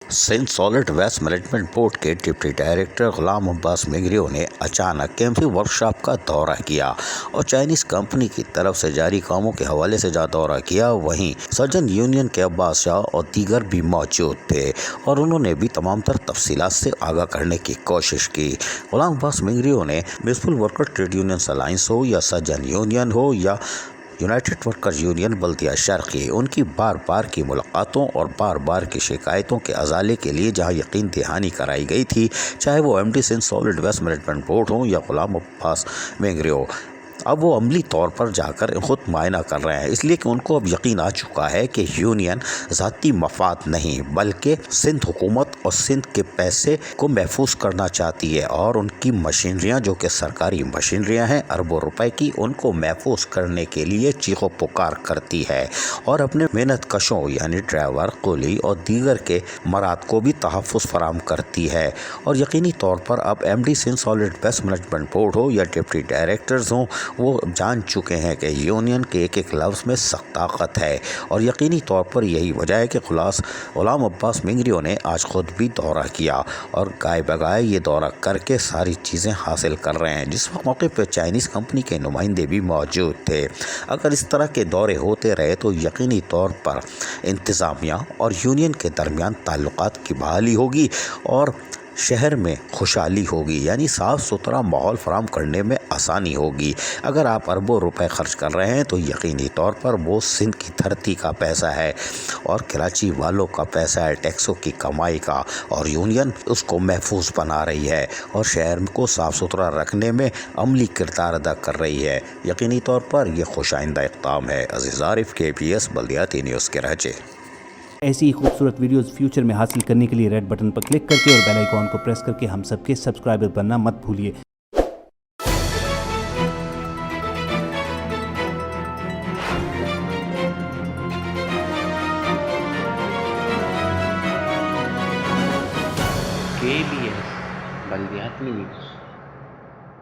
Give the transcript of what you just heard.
Sindh solid waste management board کے deputy director Ghulam Abbas میگریو نے اچانک کیمپی ورکشاپ کا دورہ کیا اور چائنیز کمپنی کی طرف سے جاری کاموں کے حوالے سے جہاں دورہ کیا، وہیں سرجن یونین کے عباس شاہ اور دیگر بھی موجود تھے اور انہوں نے بھی تمام تر تفصیلات سے آگاہ کرنے کی کوشش کی۔ غلام عباس میگریو نے municipal worker trade unions alliance ہو یا سرجن یونین ہو یا یونائٹڈ ورکرز یونین بلدیہ شرقی، ان کی بار بار کی ملاقاتوں اور بار بار کی شکایتوں کے ازالے کے لیے جہاں یقین دہانی کرائی گئی تھی، چاہے وہ M D Sindh solid waste management board ہوں یا غلام عباس میگریو، اب وہ عملی طور پر جا کر خود معائنہ کر رہے ہیں، اس لیے کہ ان کو اب یقین آ چکا ہے کہ یونین ذاتی مفاد نہیں بلکہ سندھ حکومت اور سندھ کے پیسے کو محفوظ کرنا چاہتی ہے، اور ان کی مشینریاں جو کہ سرکاری مشینریاں ہیں اربوں روپے کی، ان کو محفوظ کرنے کے لیے چیخ و پکار کرتی ہے اور اپنے محنت کشوں یعنی ڈرائیور، کولی اور دیگر کے مراد کو بھی تحفظ فراہم کرتی ہے۔ اور یقینی طور پر اب M D Sindh solid waste management board ہو یا ڈپٹی ڈائریکٹرز ہوں، وہ جان چکے ہیں کہ یونین کے ایک ایک لفظ میں سخت طاقت ہے، اور یقینی طور پر یہی وجہ ہے کہ غلام عباس میگریو نے آج خود بھی دورہ کیا اور گائے بگائے یہ دورہ کر کے ساری چیزیں حاصل کر رہے ہیں، جس موقع پہ چائنیز کمپنی کے نمائندے بھی موجود تھے۔ اگر اس طرح کے دورے ہوتے رہے تو یقینی طور پر انتظامیہ اور یونین کے درمیان تعلقات کی بحالی ہوگی اور شہر میں خوشحالی ہوگی، یعنی صاف ستھرا ماحول فراہم کرنے میں آسانی ہوگی۔ اگر آپ اربوں روپے خرچ کر رہے ہیں تو یقینی طور پر وہ سندھ کی دھرتی کا پیسہ ہے اور کراچی والوں کا پیسہ ہے، ٹیکسوں کی کمائی کا، اور یونین اس کو محفوظ بنا رہی ہے اور شہر کو صاف ستھرا رکھنے میں عملی کردار ادا کر رہی ہے۔ یقینی طور پر یہ خوش آئندہ اقدام ہے۔ عزیز عارف، KPS بلدیاتی نیوز کے رہچے۔ ایسی ہی خوبصورت ویڈیوز فیوچر میں حاصل کرنے کے لیے ریڈ بٹن پر کلک کر کے اور بیل آئیکن کو پریس کر کے ہم سب کے سبسکرائبر بننا مت بھولیے۔ KBS بلدیاتی نیوز۔